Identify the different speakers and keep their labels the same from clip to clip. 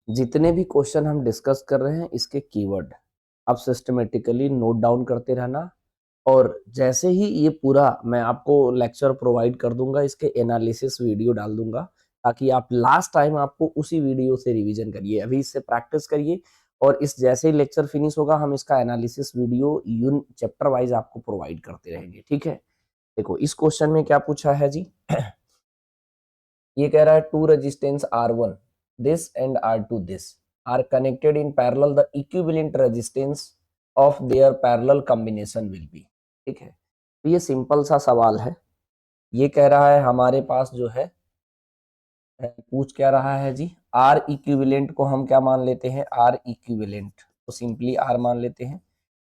Speaker 1: जितने भी क्वेश्चन हम डिस्कस कर रहे हैं इसके कीवर्ड आप सिस्टमेटिकली नोट डाउन करते रहना, और जैसे ही ये पूरा मैं आपको लेक्चर प्रोवाइड कर दूंगा, इसके एनालिसिस वीडियो डाल दूंगा, ताकि आप लास्ट टाइम आपको उसी वीडियो से रिवीजन करिए। अभी इससे प्रैक्टिस करिए, और इस जैसे ही लेक्चर फिनिश होगा हम इसका एनालिसिस वीडियो यून चैप्टर वाइज आपको प्रोवाइड करते रहेंगे। ठीक है, देखो इस क्वेश्चन में क्या पूछा है जी। ये कह रहा है two resistance R1 this and R2 this are connected in parallel, the equivalent resistance of their parallel combination will be. ठीक है, तो ये सिंपल सा सवाल है। ये कह रहा है हमारे पास जो है पूछ क्या रहा है जी, आर इक्विवेलेंट को हम क्या मान लेते हैं, आर इक्विवेलेंट तो सिंपली आर मान लेते हैं,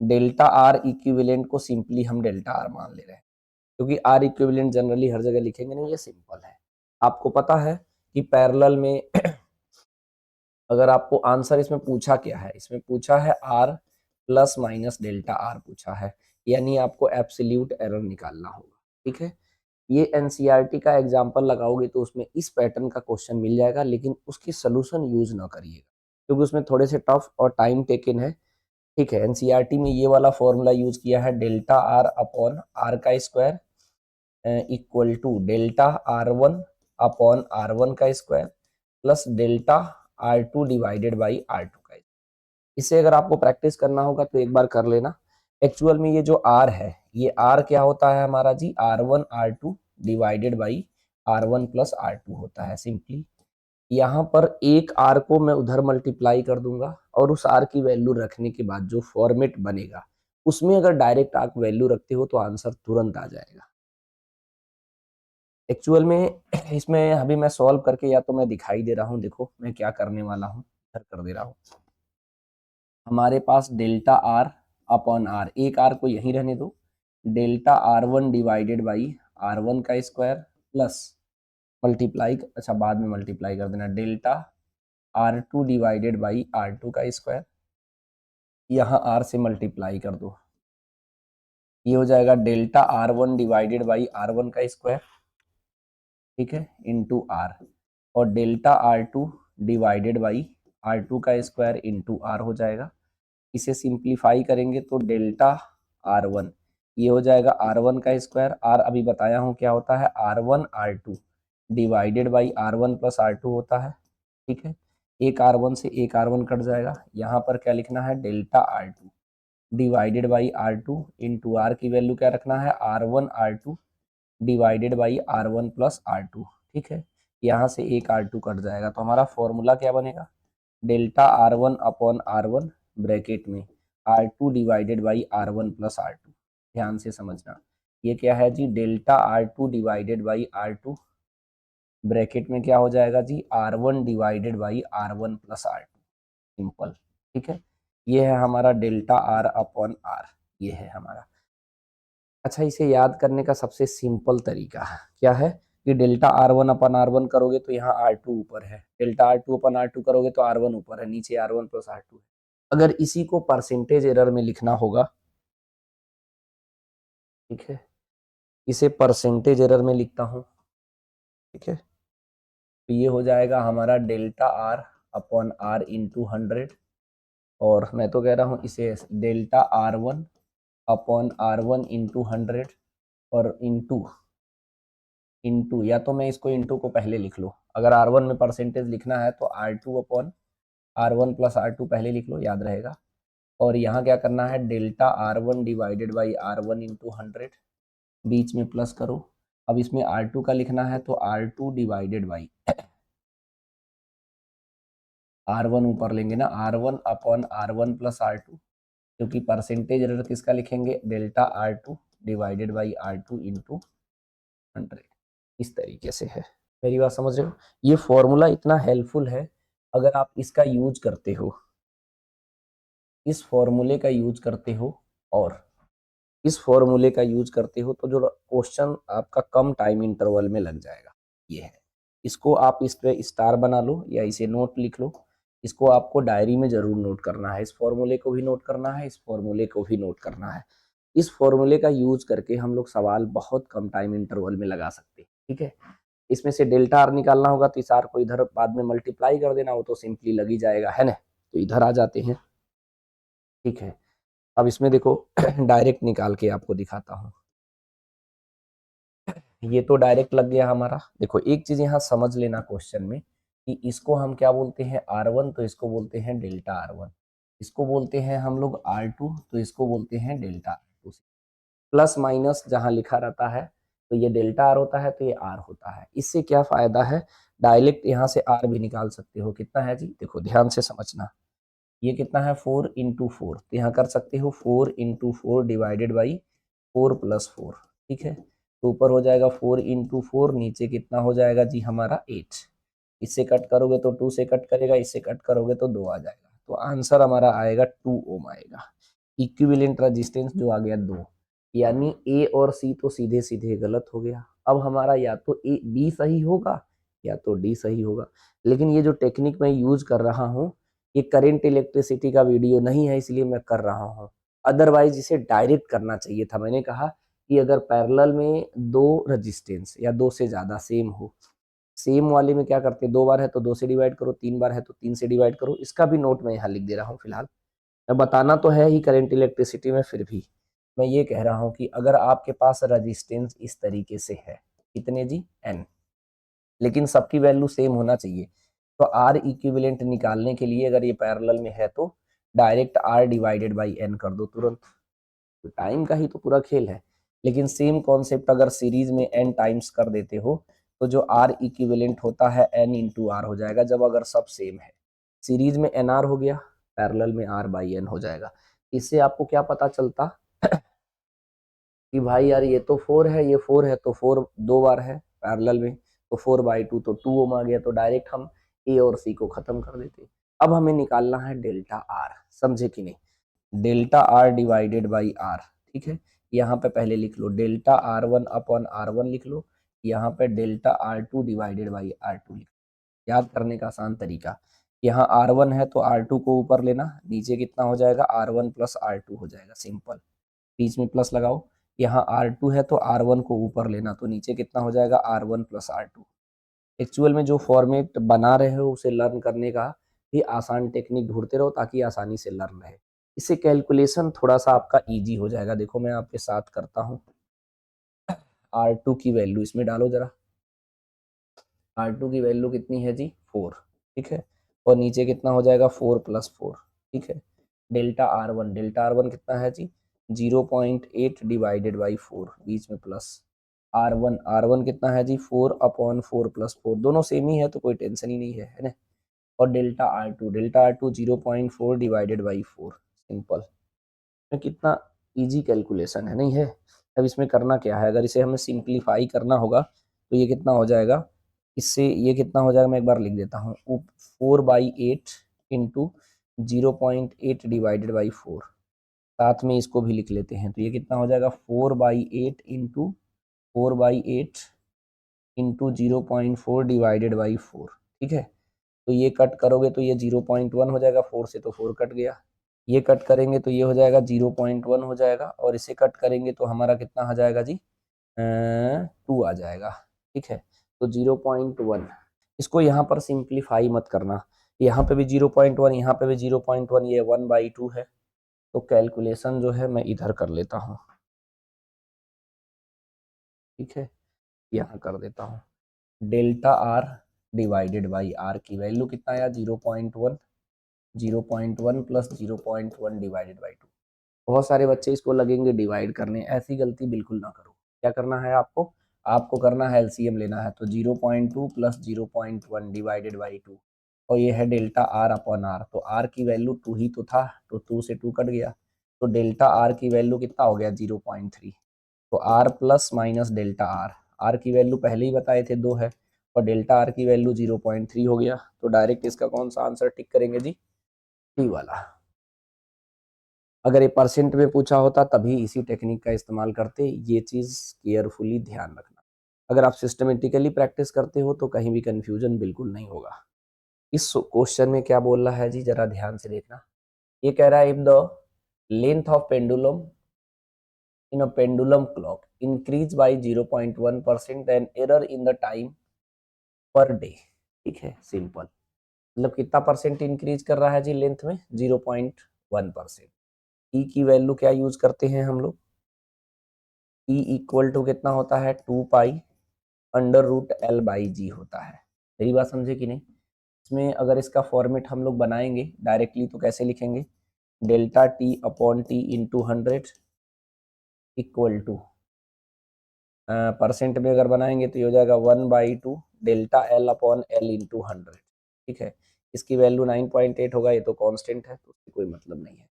Speaker 1: डेल्टा आर इक्विवेलेंट को सिंपली हम डेल्टा आर मान ले रहे हैं, क्योंकि आर इक्विवेलेंट जनरली हर जगह लिखेंगे नहीं, ये सिंपल है। आपको पता है कि पैरेलल में अगर आपको आंसर इसमें पूछा क्या है, इसमें पूछा है R plus minus delta R पूछा है, यानी आपको एब्सोल्यूट एरर निकालना होगा। ठीक है, ये एनसीईआरटी का एग्जाम्पल लगाओगे तो उसमें इस पैटर्न का क्वेश्चन मिल जाएगा, लेकिन उसकी सोल्यूशन यूज ना करिएगा, क्योंकि उसमें थोड़े से टफ और टाइम टेकन है। ठीक है, एनसीईआरटी में ये वाला फॉर्मूला यूज किया है, डेल्टा आर अपॉन आर का square equal to delta R one upon R one का square plus delta R two divided by R two का। इसे अगर आपको प्रैक्टिस करना होगा तो एक बार कर लेना। एक्चुअल में ये जो आर है, ये आर क्या होता है हमारा जी, R one R two divided by R one plus R two होता है। सिंपली यहाँ पर एक आर को मैं उधर मल्टीप्लाई कर दूंगा, और उस आर की वैल्यू रखने के बाद जो फॉर्मेट बनेगा उसमें अगर डायरेक्ट आप वैल्यू रखते हो तो आंसर तुरंत आ जाएगा। एक्चुअल में इसमें अभी मैं सॉल्व करके या तो मैं दिखाई दे रहा हूँ, देखो मैं क्या करने वाला हूँ, इधर कर दे रहा हूँ। हमारे पास डेल्टा आर अपॉन आर, एक आर को यहीं रहने दो, delta R one divided by R one का स्क्वायर प्लस मल्टीप्लाई, अच्छा बाद में मल्टीप्लाई कर देना, delta R two divided by R two का स्क्वायर, यहाँ आर से मल्टीप्लाई कर दो, ये हो जाएगा delta R one divided by R one का स्क्वायर, ठीक है, इंटू आर, और delta R two divided by R two का स्क्वायर इंटू आर हो जाएगा। इसे सिंप्लीफाई करेंगे तो डेल्टा आर वन, ये हो जाएगा आर वन का स्क्वायर, आर अभी बताया हूँ क्या होता है, R one R two divided by R one plus R two होता है। ठीक है, एक आर वन से एक आर वन कट जाएगा, यहाँ पर क्या लिखना है, delta R two divided by R two into R की वैल्यू क्या रखना है, R one R two divided by R one plus R two. ठीक है, यहाँ से एक आर टू कट जाएगा, तो हमारा फॉर्मूला क्या बनेगा, delta R one upon R one bracket में R two divided by R one plus R two. ध्यान से समझना, ये क्या है जी, delta R two divided by R two bracket में क्या हो जाएगा जी, R one divided by R one plus R two, simple. ठीक है, ये है हमारा डेल्टा आर अपॉन आर, ये है हमारा। अच्छा, इसे याद करने का सबसे सिंपल तरीका क्या है कि delta R one upon R one करोगे तो यहाँ आर टू ऊपर है, delta R two upon R two करोगे तो आर वन ऊपर है, नीचे R one plus R two है। अगर इसी को परसेंटेज एरर में लिखना होगा, ठीक है, इसे परसेंटेज एरर में लिखता हूँ, ठीक है, तो ये हो जाएगा हमारा delta R upon R into hundred, और मैं तो कह रहा हूँ इसे delta R one upon R one into hundred, और इंटू या तो मैं इसको इंटू को पहले लिख लो, अगर आर वन में परसेंटेज लिखना है तो R two upon R one plus R two पहले लिख लो, याद रहेगा। और यहाँ क्या करना है, delta R one divided by R one into hundred, बीच में प्लस करो। अब इसमें आर टू का लिखना है तो R two divided by R one ऊपर लेंगे ना, R one upon R one plus R two, क्योंकि परसेंटेज एरर किसका लिखेंगे, delta R two divided by R two into hundred, इस तरीके से है। मेरी बात समझ रहे हो, ये फॉर्मूला इतना हेल्पफुल है, अगर आप इसका यूज करते हो, इस फॉर्मूले का यूज करते हो और इस फॉर्मूले का यूज करते हो तो जो क्वेश्चन आपका कम टाइम इंटरवल में लग जाएगा। ये है, इसको आप इस पे स्टार बना लो या इसे नोट लिख लो, इसको आपको डायरी में जरूर नोट करना है, इस फॉर्मूले को भी नोट करना है, इस फॉर्मूले को भी नोट करना है। इस फॉर्मूले का यूज करके हम लोग सवाल बहुत कम टाइम इंटरवल में लगा सकते हैं। ठीक है, इसमें से डेल्टा आर निकालना होगा तो इस आर को इधर बाद में मल्टीप्लाई कर देना, वो तो सिंपली लग ही जाएगा, है ना। तो इधर आ जाते हैं, ठीक है। अब इसमें देखो डायरेक्ट निकाल के आपको दिखाता हूँ। ये तो डायरेक्ट लग गया हमारा। देखो एक चीज यहाँ समझ लेना क्वेश्चन में कि इसको हम क्या बोलते हैं R1, तो इसको बोलते हैं डेल्टा R1, इसको बोलते हैं हम लोग R2, तो इसको बोलते हैं डेल्टा R2। प्लस माइनस जहां लिखा रहता है तो ये डेल्टा आर होता है, तो ये आर होता है। इससे क्या फायदा है, डायरेक्ट यहाँ से आर भी निकाल सकते हो। कितना है जी, देखो ध्यान से समझना, ये कितना है 4 इंटू 4, तो यहाँ कर सकते हो 4 इंटू 4 डिवाइडेड बाई 4 प्लस 4, ठीक है। तो ऊपर हो जाएगा 4 इंटू 4, नीचे कितना हो जाएगा जी हमारा 8। इससे कट करोगे तो 2 से कट करेगा, इससे कट करोगे तो 2 आ जाएगा, तो आंसर हमारा आएगा 2 ओम आएगा। इक्विवेलेंट रेजिस्टेंस जो आ गया 2, यानी ए और सी तो सीधे सीधे गलत हो गया। अब हमारा या तो ए बी सही होगा या तो डी सही होगा। लेकिन ये जो टेक्निक मैं यूज कर रहा हूँ, ये करंट इलेक्ट्रिसिटी का वीडियो नहीं है, इसलिए मैं कर रहा हूँ। अदरवाइज इसे डायरेक्ट करना चाहिए था। मैंने कहा कि अगर पैरेलल में दो रेजिस्टेंस या दो से ज्यादा सेम हो, सेम वाले में क्या करते हैं, 2 बार है तो 2 से डिवाइड करो, 3 बार है तो 3 से डिवाइड करो। इसका भी नोट मैं यहाँ लिख दे रहा हूँ फिलहाल। मैं बताना तो है ही करंट इलेक्ट्रिसिटी में, फिर भी मैं ये कह रहा हूँ कि अगर आपके पास रेजिस्टेंस इस तरीके से है, कितने जी एन, लेकिन सबकी वैल्यू सेम होना चाहिए, तो आर इक्विवेलेंट निकालने के लिए अगर ये पैरेलल में है तो direct R divided by N कर दो तुरंत। तो टाइम का ही तो पूरा खेल है। लेकिन सेम कॉन्सेप्ट अगर सीरीज में एन टाइम्स कर देते हो तो जो आर इक्विवेलेंट होता है एन इंटू आर हो जाएगा, जब अगर सब सेम है। सीरीज में एन आर हो गया, पैरेलल में आर बाई एन हो जाएगा। इससे आपको क्या पता चलता कि भाई यार ये तो 4 है, ये 4 है, तो 4 2 बार है पैरेलल में, तो 4/2 तो 2 ओम आ गया, तो डायरेक्ट हम ए और सी को खत्म कर देते। अब हमें निकालना है डेल्टा आर, समझे कि नहीं। Delta R divided by R, ठीक है। यहाँ पे पहले लिख लो डेल्टा R1 अपॉन R1 लिख लो, यहाँ पे delta R2 divided by R2 लिख लो। याद करने का आसान तरीका, यहाँ R1 है तो R2 को ऊपर लेना, नीचे कितना हो जाएगा R1 प्लस R2 हो जाएगा, सिंपल। बीच में प्लस लगाओ, यहाँ R2 है तो R1 को ऊपर लेना, तो नीचे कितना हो जाएगा R1 प्लस R2। एक्चुअल में जो फॉर्मेट बना रहे हो उसे लर्न करने का भी आसान टेक्निक ढूंढते रहो, ताकि आसानी से लर्न रहे। इससे कैलकुलेशन थोड़ा सा आपका इजी हो जाएगा। देखो मैं आपके साथ करता हूँ, R2 की वैल्यू इसमें डालो जरा। R2 की वैल्यू कितनी है जी 4, ठीक है। और नीचे कितना हो जाएगा 4 प्लस 4, ठीक है। डेल्टा R1, डेल्टा R1 कितना है जी 0.8 डिवाइडेड बाई 4, बीच में प्लस। R1 कितना है जी 4 अपॉन 4 प्लस 4, दोनों सेम ही है तो कोई टेंशन ही नहीं है ना। और delta R2 0.4 divided by 4, simple. कितना इजी कैलकुलेशन है, नहीं है। अब इसमें करना क्या है, अगर इसे हमें सिंप्लीफाई करना होगा तो ये कितना हो जाएगा, इससे ये कितना हो जाएगा, मैं एक बार लिख देता हूँ, 4/8 इंटू 0.8 डिवाइडेड बाई 4, साथ में इसको भी लिख लेते हैं, तो ये कितना हो जाएगा 4/8 इंटू 0.4 डिवाइडेड बाई 4, ठीक है। तो ये कट करोगे तो ये 0.1 हो जाएगा, 4 से तो 4 कट गया। ये कट करेंगे तो ये हो जाएगा 0.1 हो जाएगा, और इसे कट करेंगे तो हमारा कितना आ जाएगा जी 2 आ जाएगा, ठीक है। तो 0.1, इसको यहाँ पर सिंप्लीफाई मत करना, यहाँ पे भी 0.1, यहाँ पे भी 0.1, ये 1/2 है। तो कैलकुलेशन जो है मैं इधर कर लेता हूँ, ठीक है। यहाँ कर देता हूँ delta R divided by R की वैल्यू कितना आया 0.1, 0.1 प्लस 0.1 डिवाइडेड बाई 2। बहुत सारे बच्चे इसको लगेंगे डिवाइड करने, ऐसी गलती बिल्कुल ना करो। क्या करना है आपको, आपको करना है एलसीएम लेना है, तो 0.2 प्लस 0.1 डिवाइडेड बाई 2, और ये है डेल्टा आर अपॉन आर। तो आर की वैल्यू 2 ही तो था, तो 2 से 2 कट गया, तो डेल्टा आर की वैल्यू कितना हो गया 0.3। तो R plus minus delta R, R की वैल्यू पहले ही बताए थे 2 है, और डेल्टा आर की वैल्यू 0.3 हो गया। तो डायरेक्ट इसका कौन सा आंसर टिक करेंगे जी, डी वाला। अगर ये परसेंट में पूछा होता तभी इसी टेक्निक का इस्तेमाल करते, ये चीज़ केयरफुली ध्यान रखना। अगर आप सिस्टमेटिकली प्रैक्टिस करते हो तो कहीं भी कंफ्यूजन बिल्कुल नहीं होगा। इस क्वेश्चन में क्या बोल रहा है जी, जरा ध्यान से देखना। ये कह रहा है if the length of pendulum in a pendulum clock increase by 0.1%, then error in the time per day, ठीक है, सिंपल। मतलब कितना परसेंट इंक्रीज कर रहा है जी लेंथ में, 0.1%। ई की वैल्यू क्या यूज करते हैं हम लोग, ई इक्वल टू कितना होता है, 2 पाई अंडर रूट L/G होता है। मेरी बात समझे कि नहीं। इसमें अगर इसका फॉर्मेट हम लोग बनाएंगे डायरेक्टली तो कैसे लिखेंगे, delta T upon T into 100 equal to, percent में अगर बनाएंगे तो ये हो जाएगा 1/2 delta L upon L into 100, ठीक है। इसकी वैल्यू 9.8 होगा, ये तो कांस्टेंट है तो उससे कोई मतलब नहीं है।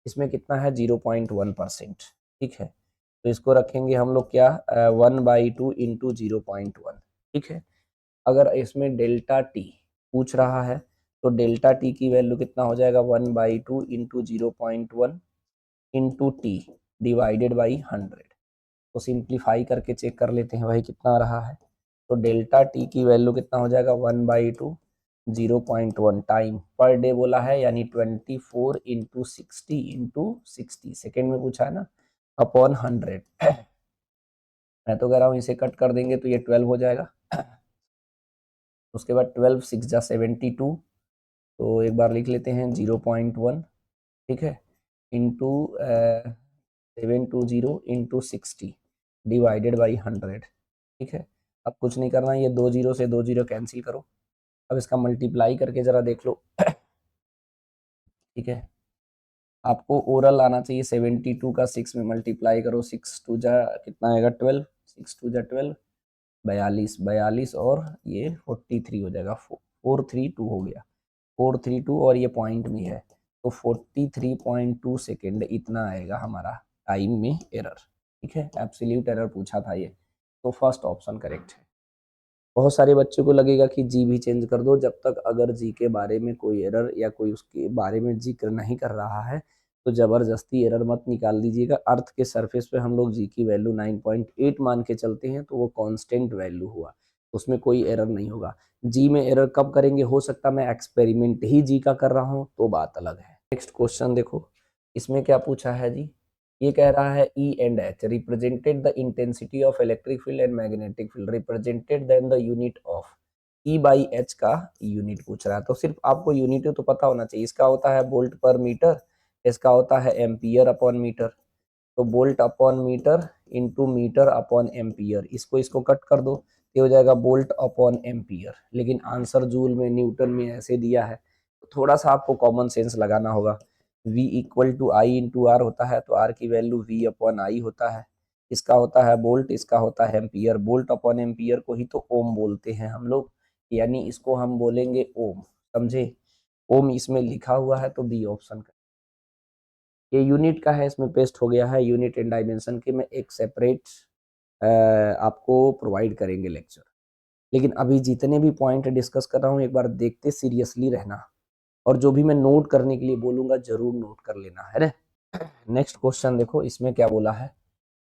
Speaker 1: इसमें कितना है, 0.1%, ठीक है। तो इसको रखेंगे हम लोग क्या, 1/2 इंटू 0.1, ठीक है। अगर इसमें डेल्टा टी पूछ रहा है तो डेल्टा टी की वैल्यू कितना हो जाएगा, 1/2 into 0.1 into T divided by 100। तो सिंप्लीफाई करके चेक कर लेते हैं भाई कितना आ रहा है। तो डेल्टा टी की वैल्यू कितना हो जाएगा, 1/2 0.1 टाइम पर डे बोला है, यानी 24 इंटू 60 सेकेंड में पूछा है ना, अपॉन 100। मैं तो कह रहा हूँ इसे कट कर देंगे तो ये 12 हो जाएगा। उसके बाद 12 6 जा 72, तो एक बार लिख लेते हैं 0.1, ठीक है, इंटू 720 इंटू 60 डिवाइडेड बाई 100, ठीक है। अब कुछ नहीं करना, ये 2 जीरो से 2 जीरो कैंसिल करो। अब इसका मल्टीप्लाई करके जरा देख लो, ठीक है। आपको ओरल आना चाहिए, 72 का 6 में मल्टीप्लाई करो, 6 टू जा कितना आएगा 12, 6 टू जा 12, 42 42 और ये 43 हो जाएगा, 432 हो गया, 432 और ये पॉइंट में है तो 43.2 सेकेंड इतना आएगा हमारा टाइम में एरर, ठीक है। एब्सोल्यूट एरर पूछा था ये, तो फर्स्ट ऑप्शन करेक्ट है। बहुत सारे बच्चों को लगेगा कि जी भी चेंज कर दो, जब तक अगर जी के बारे में कोई एरर या कोई उसके बारे में जिक्र नहीं कर रहा है तो जबरदस्ती एरर मत निकाल दीजिएगा। अर्थ के सरफेस पे हम लोग जी की वैल्यू 9.8 मान के चलते हैं तो वो कांस्टेंट वैल्यू हुआ, उसमें कोई एरर नहीं होगा। जी में एरर कब करेंगे, हो सकता मैं एक्सपेरिमेंट ही जी का कर रहा हूँ तो बात अलग है। नेक्स्ट क्वेश्चन देखो, इसमें क्या पूछा है जी, ये कह रहा है E and H represented the intensity of electric field and magnetic field represented then the unit of E by H का यूनिट पूछ रहा है। तो सिर्फ आपको यूनिट तो पता होना चाहिए, इसका होता है वोल्ट पर मीटर, इसका होता है एम्पियर अपॉन मीटर। तो volt upon metre into metre upon ampere, इसको कट कर दो, ये हो जाएगा वोल्ट अपॉन एम्पियर। लेकिन आंसर जूल में न्यूटन में ऐसे दिया है तो थोड़ा सा आपको कॉमन सेंस लगाना होगा। V equal to I into R होता है तो आर की वैल्यू V अपॉन आई होता है। इसका होता है वोल्ट, इसका होता है एम्पियर। वोल्ट अपॉन एम्पियर को ही तो ओम बोलते हैं हम लोग, यानी इसको हम बोलेंगे ओम, समझे। ओम इसमें लिखा हुआ है तो बी ऑप्शन का। ये यूनिट का है, इसमें पेस्ट हो गया है, यूनिट एंड डायमेंशन के में एक सेपरेट आपको प्रोवाइड करेंगे लेक्चर। लेकिन अभी जितने भी पॉइंट डिस्कस कर रहा हूँ एक बार देखते सीरियसली रहना, और जो भी मैं नोट करने के लिए बोलूंगा जरूर नोट कर लेना है ना। नेक्स्ट क्वेश्चन देखो, इसमें क्या बोला है,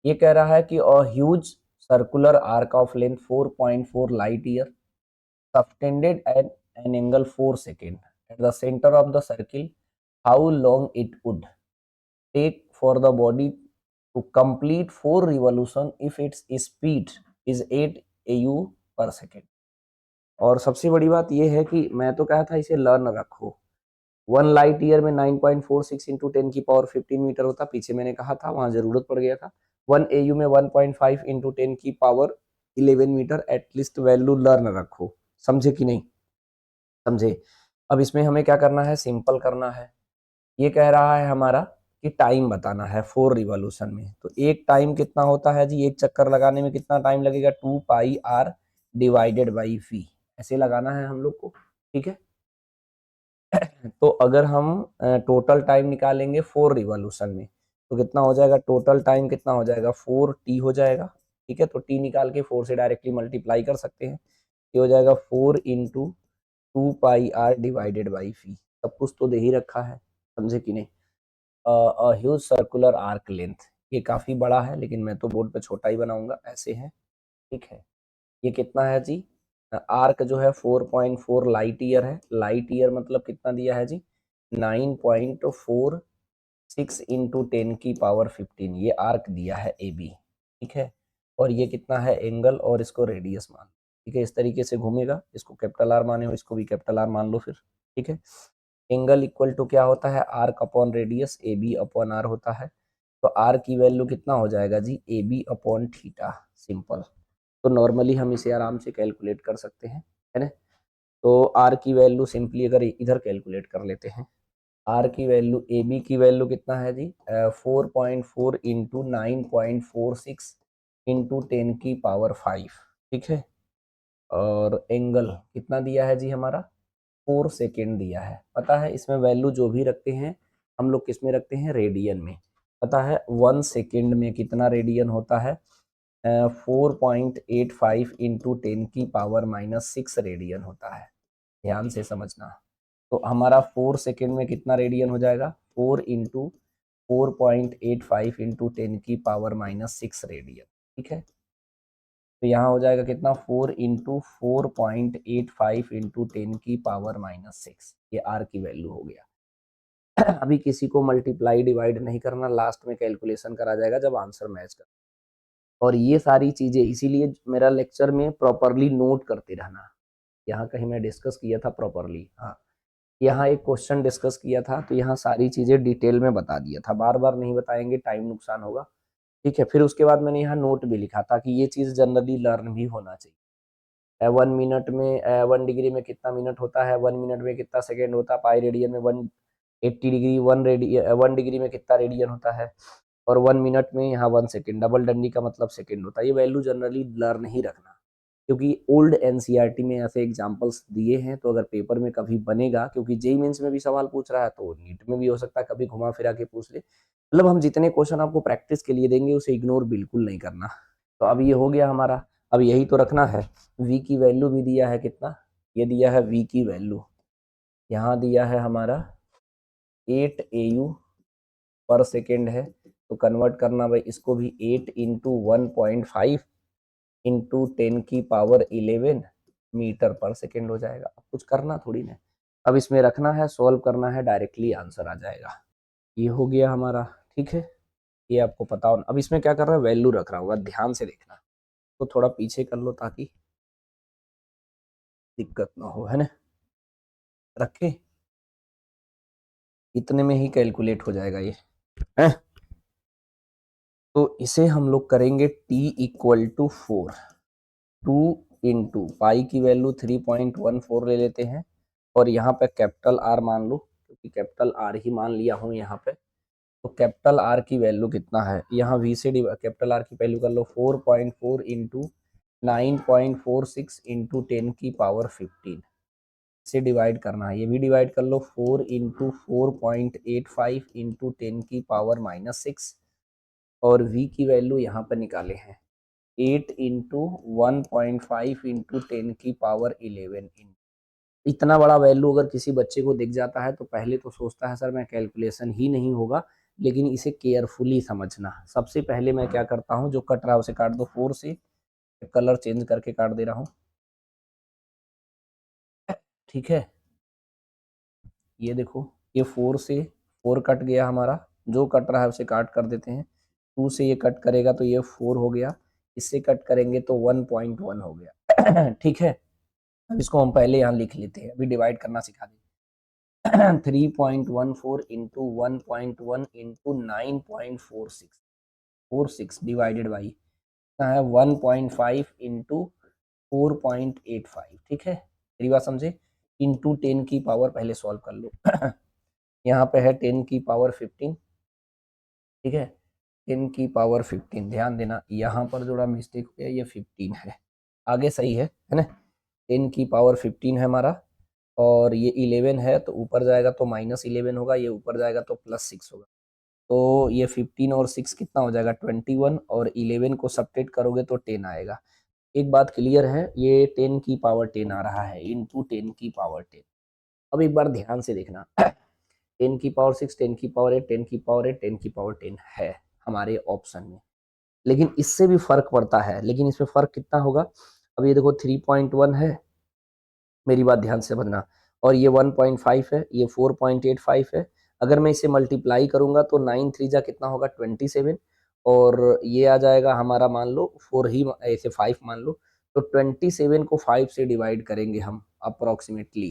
Speaker 1: ये कह रहा है कि a huge circular arc of length 4.4 light year subtended at an angle 4 second at the center of the circle, how long it would take for the body to complete 4 revolution if its speed is 8 AU per second। और सबसे बड़ी बात यह है कि मैं तो कहा था इसे लर्न रखो, 1 लाइट ईयर में 9.46 इंटू 10 की पावर 15 मीटर होता, पीछे मैंने कहा था वहां जरूरत पड़ गया था। 1 AU में 1.5 इंटू 10 की power 11 metre, at least value learn रखो, समझे कि नहीं समझे। अब इसमें हमें क्या करना है, सिंपल करना है। ये कह रहा है हमारा कि टाइम बताना है 4 रिवॉल्यूशन में, तो एक टाइम कितना होता है जी, एक चक्कर लगाने में कितना टाइम लगेगा, 2 pi R divided by we, ऐसे लगाना है हम लोग को, ठीक है। तो अगर हम टोटल टाइम निकालेंगे 4 रिवॉल्यूशन में तो कितना हो जाएगा, टोटल टाइम कितना हो जाएगा 4t हो जाएगा, ठीक है। तो t निकाल के 4 से डायरेक्टली मल्टीप्लाई कर सकते हैं, ये हो जाएगा 4 into 2 pi R divided by V. सब कुछ तो दे ही रखा है, समझे कि नहीं। ह्यूज सर्कुलर आर्क लेंथ, ये काफी बड़ा है लेकिन मैं तो बोर्ड पे छोटा ही बनाऊंगा, ऐसे है, ठीक है। ये कितना है जी, आर्क जो है 4.4 लाइट ईयर है। लाइट ईयर मतलब कितना दिया है जी, 9.46 इंटू 10 की पावर 15, ये आर्क दिया है ए बी, ठीक है। और ये कितना है एंगल, और इसको रेडियस मान, ठीक है, इस तरीके से घूमेगा, इसको कैपिटल आर माने हो, इसको भी कैपिटल आर मान लो फिर, ठीक है। एंगल इक्वल टू क्या होता है, arc upon radius A B upon R होता है। तो आर की वैल्यू कितना हो जाएगा जी, A B upon theta, simple. तो नॉर्मली हम इसे आराम से कैलकुलेट कर सकते हैं, है ना। तो आर की वैल्यू सिंपली अगर इधर कैलकुलेट कर लेते हैं, आर की वैल्यू, ए बी की वैल्यू कितना है जी, 4.4 इंटू 9.46 इंटू 10⁵, ठीक है। और एंगल कितना दिया है जी हमारा, 4 सेकेंड दिया है। पता है इसमें वैल्यू जो भी रखते हैं हम लोग किस में रखते हैं, रेडियन में। पता है 1 सेकेंड में कितना रेडियन होता है, 4.85 इंटू 10⁻⁻6 रेडियन होता है, ध्यान से समझना। तो हमारा 4 सेकेंड में कितना रेडियन हो जाएगा, 4 इंटू 4.85 इंटू 10⁻⁻6 रेडियन, ठीक है। तो यहाँ हो जाएगा कितना, 4 इंटू 4.85 इंटू 10⁻⁻6, ये आर की वैल्यू हो गया। अभी किसी को मल्टीप्लाई डिवाइड नहीं करना, लास्ट में कैलकुलेशन करा जाएगा जब आंसर मैच कर। और ये सारी चीजें इसीलिए मेरा लेक्चर में प्रॉपरली नोट करते रहना। यहाँ कहीं मैं डिस्कस किया था प्रॉपरली, हाँ, यहाँ एक क्वेश्चन डिस्कस किया था, तो यहाँ सारी चीजें डिटेल में बता दिया था, बार बार नहीं बताएंगे, टाइम नुकसान होगा, ठीक है। फिर उसके बाद मैंने यहाँ नोट भी लिखा था कि ये चीज जनरली लर्न भी होना चाहिए। 1 मिनट में 1 डिग्री में कितना मिनट होता है, 1 मिनट में कितना सेकेंड होता है, पाई रेडियन में 180 डिग्री, 1 डिग्री में कितना रेडियन होता है, और 1 मिनट में यहाँ 1 सेकेंड, डबल डंडी का मतलब सेकेंड होता है। ये वैल्यू जनरली लर्न ही रखना, क्योंकि ओल्ड एनसीईआरटी में ऐसे एग्जांपल्स दिए हैं, तो अगर पेपर में कभी बनेगा, क्योंकि जेईई मेंस में भी सवाल पूछ रहा है तो नीट में भी हो सकता है कभी घुमा फिरा के पूछ ले। मतलब हम जितने क्वेश्चन आपको प्रैक्टिस के लिए देंगे उसे इग्नोर बिल्कुल नहीं करना। तो अब ये हो गया हमारा, अब यही तो रखना है। v की वैल्यू भी दिया है कितना, ये दिया है v की वैल्यू, यहाँ दिया है हमारा 8 AU पर सेकेंड है। तो कन्वर्ट करना भाई, इसको भी 8 इंटू 1.5 इंटू 10⁻11 मीटर पर सेकेंड हो जाएगा। अब कुछ करना थोड़ी ना, अब इसमें रखना है, सॉल्व करना है, डायरेक्टली आंसर आ जाएगा। ये हो गया हमारा, ठीक है, ये आपको पता हो। अब इसमें क्या कर रहा है, वैल्यू रख रहा होगा, ध्यान से देखना। तो थोड़ा पीछे कर लो ताकि दिक्कत ना हो, है ना। रखे, इतने में ही कैलकुलेट हो जाएगा ये, है। तो इसे हम लोग करेंगे t equal to 4, 2 into pi की वैल्यू 3.14 ले लेते हैं, और यहाँ पे कैपिटल आर मान लो, क्योंकि कैपिटल आर ही मान लिया हूँ यहाँ पे। तो कैपिटल आर की वैल्यू कितना है, यहाँ वी से कैपिटल आर की वैल्यू कर लो 4.4 इंटू 9.46 इंटू 10⁻15 से डिवाइड करना है। ये भी डिवाइड कर लो, 4 इंटू 4.85 इंटू 10⁻⁻6, और v की वैल्यू यहाँ पर निकाले हैं 8 इंटू 1.5 इंटू 10⁻11। इतना बड़ा वैल्यू अगर किसी बच्चे को दिख जाता है तो पहले तो सोचता है सर मैं कैलकुलेशन ही नहीं होगा, लेकिन इसे केयरफुली समझना। सबसे पहले मैं क्या करता हूँ, जो कट रहा है उसे काट दो 4 से, कलर चेंज करके काट दे रहा हूँ, ठीक है। ये देखो, ये 4 से 4 कट गया हमारा, जो कट रहा है उसे काट कर देते हैं। 2 से ये कट करेगा तो ये 4 हो गया, इससे कट करेंगे तो 1.1 हो गया। ठीक है, अब इसको हम पहले यहाँ लिख लेते हैं, अभी डिवाइड करना सिखा दें। 3.14 इंटू 1.1 इंटू 9.46 डिवाइडेड बाई है 1.5 इंटू 4.85, ठीक है, मेरी बात समझे। इंटू 10 की पावर, पहले सॉल्व कर लो। यहाँ पे है 10⁻15, ठीक है, 10⁻15, ध्यान देना यहाँ पर थोड़ा मिस्टेक हो गया, ये 15 है, आगे सही है ना। 10⁻15 है हमारा, और ये 11 है, तो ऊपर जाएगा तो -11 होगा, ये ऊपर जाएगा तो +6 होगा। तो ये 15 और 6 कितना हो जाएगा 21, और 11 को सब्ट्रैक्ट करोगे तो 10 आएगा। एक बात क्लियर है, ये 10⁻10 आ रहा है, इंटू 10⁻10। अब एक बार ध्यान से देखना, 10⁻6, 10⁻8, 10⁻8, 10⁻10 है हमारे ऑप्शन में, लेकिन इससे भी फर्क पड़ता है। लेकिन इसमें फर्क कितना होगा, अब ये देखो 3.1 है, मेरी बात ध्यान से समझना, और ये 1.5 है, ये 4.85 है। अगर मैं इसे मल्टीप्लाई करूंगा तो 9 3 जा कितना होगा 27, और ये आ जाएगा हमारा, मान लो 4 ही, ऐसे 5 मान लो, तो 27 को 5 से डिवाइड करेंगे हम अप्रोक्सीमेटली,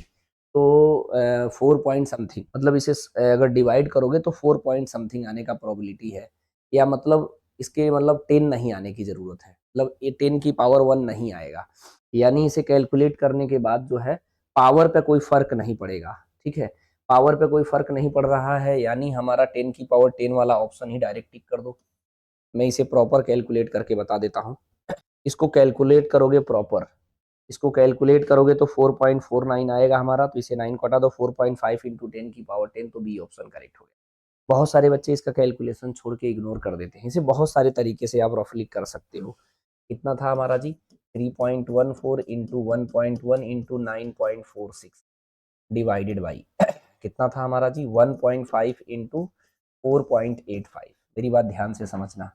Speaker 1: तो 4 पॉइंट समथिंग, मतलब इसे अगर डिवाइड करोगे तो 4 पॉइंट समथिंग आने का प्रोबेबिलिटी है, या मतलब इसके मतलब 10 नहीं आने की ज़रूरत है, मतलब ये 10 की पावर 1 नहीं आएगा। यानी इसे कैलकुलेट करने के बाद जो है पावर पे कोई फ़र्क नहीं पड़ेगा, ठीक है? पावर पे कोई फ़र्क नहीं पड़ रहा है, यानी हमारा 10 की पावर 10 वाला ऑप्शन ही डायरेक्ट टिक कर दो। मैं इसे प्रॉपर कैलकुलेट करके बता देता हूँ। इसको कैलकुलेट करोगे प्रॉपर, इसको कैलकुलेट करोगे तो 4.49 आएगा हमारा, तो इसे 9 को हटा दो, 4.5 इंटू 10 की पावर 10, तो बी ऑप्शन करेक्ट हो गया। बहुत सारे बच्चे इसका कैलकुलेशन छोड़ के इग्नोर कर देते हैं, इसे बहुत सारे तरीके से आप रफली कर सकते हो। कितना था हमारा जी, 3.14 इंटू 1.1 इंटू 9.46 डिवाइडेड बाई कितना था हमारा जी, 1.5 इंटू 4.85। मेरी बात ध्यान से समझना,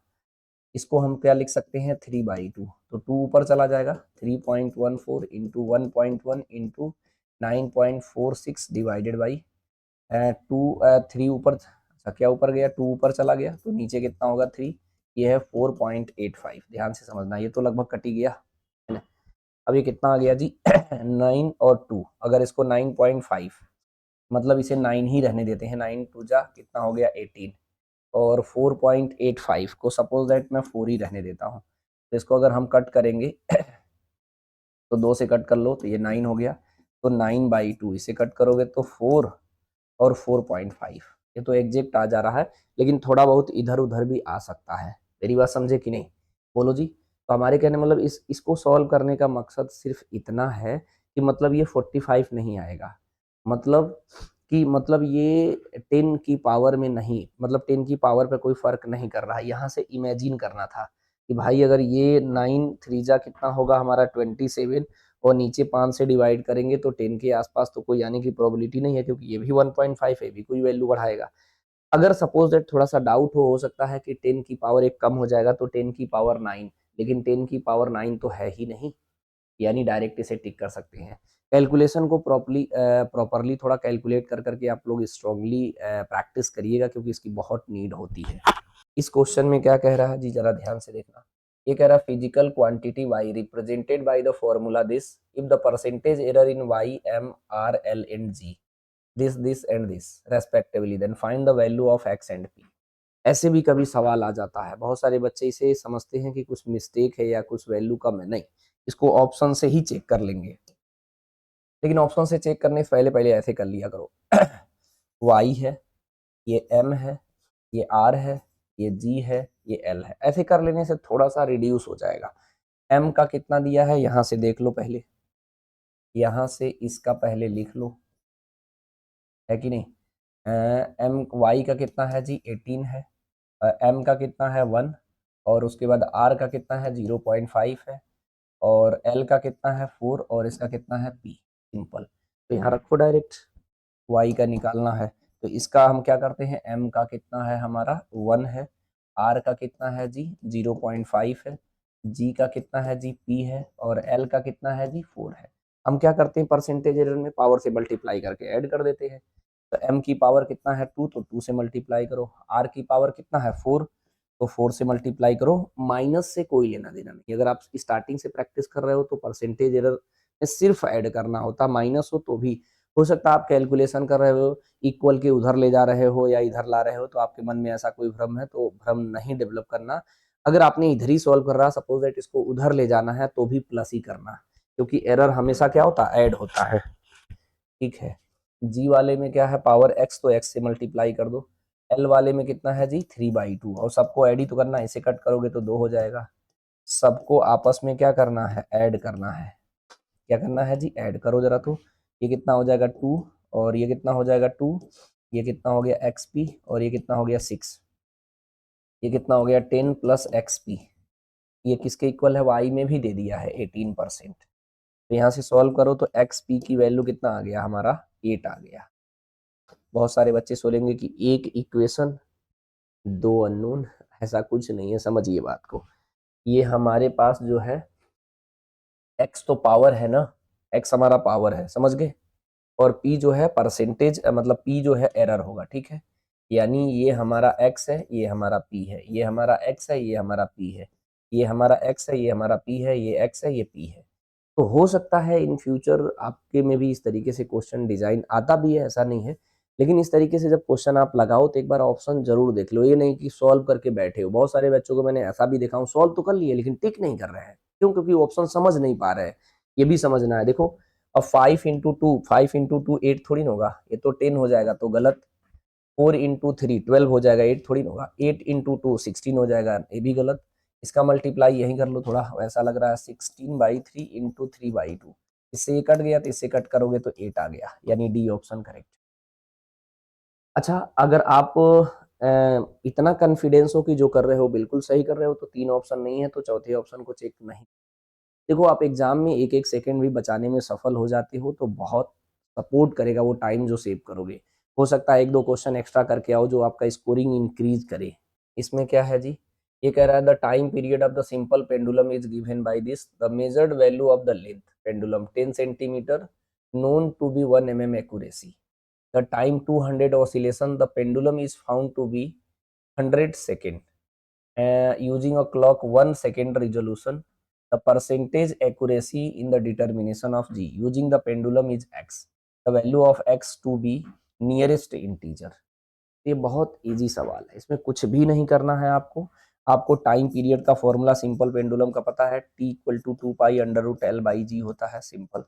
Speaker 1: इसको हम क्या लिख सकते हैं, 3/2, तो 2 ऊपर चला जाएगा, 3.14 इंटू 1.1 इंटू 9.46 डिवाइडेड बाई 3 ऊपर, अच्छा क्या ऊपर गया, 2 ऊपर चला गया, तो नीचे कितना होगा 3, ये है 4.85। ध्यान से समझना, ये तो लगभग कट ही गया है ना। अब ये कितना आ गया जी 9 और 2, अगर इसको 9.5, मतलब इसे 9 ही रहने देते हैं, 9 टू जा कितना हो गया 18, और 4.85 को सपोज दैट मैं 4 ही रहने देता हूँ, तो इसको अगर हम कट करेंगे तो 2 से कट कर लो तो ये 9 हो गया, तो 9/2 इसे कट करोगे तो 4 और 4.5, ये तो एग्जैक्ट आ जा रहा है, लेकिन थोड़ा बहुत इधर उधर भी आ सकता है। मेरी बात समझे कि नहीं, बोलो जी। तो हमारे कहने मतलब इसको सॉल्व करने का मकसद सिर्फ इतना है कि मतलब ये 45 नहीं आएगा, मतलब कि मतलब ये 10 की पावर में नहीं, मतलब 10 की पावर पे कोई फर्क नहीं कर रहा है, यहाँ से इमेजिन करना था कि भाई अगर ये 9 3 जा कितना होगा हमारा 27, और नीचे 5 से डिवाइड करेंगे तो 10 के आसपास तो कोई आने की प्रोबेबिलिटी नहीं है, क्योंकि ये भी 1.5 है, भी कोई वैल्यू बढ़ाएगा। अगर सपोज दैट थोड़ा सा डाउट हो सकता है कि 10 की पावर एक कम हो जाएगा तो 10 की पावर 9, लेकिन 10 की पावर 9 तो है ही नहीं, यानी डायरेक्ट इसे टिक कर सकते हैं। कैलकुलेशन को प्रॉपरली थोड़ा कैलकुलेट कर करके आप लोग स्ट्रांगली प्रैक्टिस करिएगा, क्योंकि इसकी बहुत नीड होती है। इस क्वेश्चन में क्या कह रहा है जी, जरा ध्यान से देखना। ये कह रहा है physical quantity y represented by the formula this if the percentage error in y m r l and g this and this respectively, then find the value of x and p। ऐसे भी कभी सवाल आ जाता है, बहुत सारे बच्चे इसे समझते हैं कि कुछ मिस्टेक है या कुछ वैल्यू कम है, नहीं, इसको ऑप्शन से ही चेक कर लेंगे, लेकिन ऑप्शन से चेक करने से पहले पहले ऐसे कर लिया करो y है, ये m है, ये r है, ये g है, ये l है, ऐसे कर लेने से थोड़ा सा रिड्यूस हो जाएगा। m का कितना दिया है यहाँ से देख लो पहले, यहाँ से इसका पहले लिख लो, है कि नहीं। m y का कितना है जी 18 है, m का कितना है 1, और उसके बाद r का कितना है 0.5 है, और l का कितना है 4, और इसका कितना है p, सिंपल। तो यहाँ रखो डायरेक्ट, y का निकालना है तो इसका हम क्या करते हैं, m का कितना है हमारा 1 है, r का कितना है जी 0.5 है, g का कितना है जी p है, और l का कितना है जी 4 है। हम क्या करते हैं, परसेंटेज एरर में पावर से मल्टीप्लाई करके ऐड कर देते हैं। तो m की पावर कितना है 2, तो 2 से मल्टीप्लाई करो, r की पावर कितना है 4, तो 4 से मल्टीप्लाई करो, माइनस से कोई लेना देना नहीं। अगर आप स्टार्टिंग से प्रैक्टिस कर रहे हो तो परसेंटेज एरर में सिर्फ ऐड करना होता, माइनस हो तो भी हो सकता है आप कैलकुलेशन कर रहे हो, इक्वल के उधर ले जा रहे हो या इधर ला रहे हो, तो आपके मन में ऐसा कोई भ्रम है तो भ्रम नहीं डेवलप करना। अगर आपने इधर ही सॉल्व कर रहा, सपोज दैट इसको उधर ले जाना है, तो भी प्लस ही करना, क्योंकि एरर हमेशा क्या होता है, ऐड होता है, ठीक है। जी वाले में क्या है पावर x, तो x से मल्टीप्लाई कर दो। एल वाले में कितना है जी 3/2, और सबको ऐड ही तो करना है, इसे कट करोगे तो 2 हो जाएगा। सबको आपस में क्या करना है, ऐड करना है। क्या करना है जी, ऐड करो जरा, तो ये कितना हो जाएगा 2, और ये कितना हो जाएगा 2, ये कितना हो गया xp, और ये कितना हो गया 6, ये कितना हो गया 10 प्लस xp, ये किसके इक्वल है, y में भी दे दिया है 18%। तो यहाँ से सॉल्व करो तो xp की वैल्यू कितना आ गया हमारा 8 आ गया। बहुत सारे बच्चे सोचेंगे कि एक इक्वेशन 2 अननोन, ऐसा कुछ नहीं है, समझिए बात को। ये हमारे पास जो है x तो पावर है ना, x हमारा पावर है, समझ गए, और p जो है परसेंटेज, मतलब p जो है एरर होगा, ठीक है। यानी ये हमारा x है, ये हमारा p है, ये हमारा x है, ये हमारा p है। ये हमारा x है, ये हमारा p है, ये x है, ये p है। तो हो सकता है इन फ्यूचर आपके में भी इस तरीके से क्वेश्चन डिजाइन आता भी है, ऐसा नहीं है, लेकिन इस तरीके से जब क्वेश्चन आप लगाओ तो एक बार ऑप्शन जरूर देख लो। ये नहीं कि सॉल्व करके बैठे हो। बहुत सारे बच्चों को मैंने ऐसा भी देखा हूँ, सॉल्व तो कर लिए लेकिन टिक नहीं कर रहे हैं। क्यों? क्योंकि ऑप्शन समझ नहीं पा रहे हैं। ये भी समझना है। देखो अब 5 इंटू टू 8 थोड़ी ना होगा, ये तो 10 हो जाएगा, तो गलत। 4 इंटू 3 12 हो जाएगा, 8 थोड़ी ना होगा। 8 इंटू 2 16 हो जाएगा, ये भी गलत। इसका मल्टीप्लाई यही कर लो, थोड़ा वैसा लग रहा है। 16/3 इंटू 3/2, इससे ये कट गया तो इससे कट करोगे तो 8 आ गया, यानी डी ऑप्शन करेक्ट। अच्छा, अगर आप इतना कॉन्फिडेंस हो कि जो कर रहे हो बिल्कुल सही कर रहे हो, तो 3 ऑप्शन नहीं है तो चौथे ऑप्शन को चेक नहीं। देखो आप एग्जाम में एक एक सेकंड भी बचाने में सफल हो जाते हो तो बहुत सपोर्ट करेगा वो टाइम जो सेव करोगे। हो सकता है एक दो क्वेश्चन एक्स्ट्रा करके आओ जो आपका स्कोरिंग इंक्रीज करे। इसमें क्या है जी, ये कह रहा है the time period of the simple pendulum is given by this, the measured value of the length pendulum 10 centimetre, known to be 1 mm accuracy. The time 200 oscillation, the pendulum is found to be 100 second. Using a clock 1 second resolution, the percentage accuracy in the determination of g using the pendulum is x. The value of x to be nearest integer. ये बहुत easy सवाल है, इसमें कुछ भी नहीं करना है आपको। आपको टाइम पीरियड का फॉर्मूला सिंपल पेंडुलम का पता है, t equal to 2 pi √L/g होता है, सिंपल।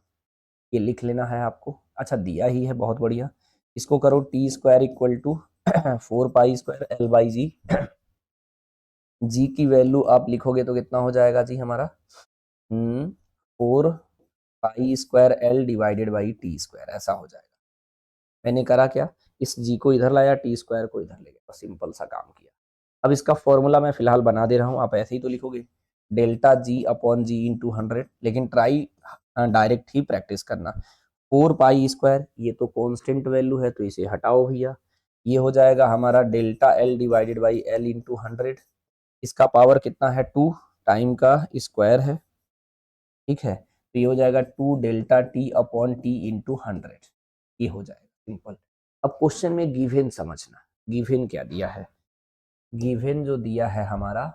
Speaker 1: ये लिख लेना है आपको। अच्छा दिया ही है, बहुत बढ़िया। इसको करो t² इक्वल टू 4 पाई² L/g। जी की वैल्यू आप लिखोगे तो कितना हो जाएगा जी हमारा 4 पाई² L डिवाइडेड बाई t², ऐसा हो जाएगा। मैंने करा क्या, इस जी को इधर लाया, t² को इधर ले गया, सिंपल सा काम किया। अब इसका फॉर्मूला मैं फिलहाल बना दे रहा हूँ, आप ऐसे ही तो लिखोगे delta G upon g into 100, लेकिन ट्राई डायरेक्ट ही प्रैक्टिस करना। 4 पाई², ये तो कांस्टेंट वैल्यू है तो इसे हटाओ भैया। ये हो जाएगा हमारा delta L divided by L into 100। इसका पावर कितना है 2, टाइम का स्क्वायर है, ठीक है। तो ये हो जाएगा 2 delta T upon T into 100, ये हो जाएगा सिंपल। अब क्वेश्चन में गिवन समझना, गिवन क्या दिया है। गिवन जो दिया है हमारा,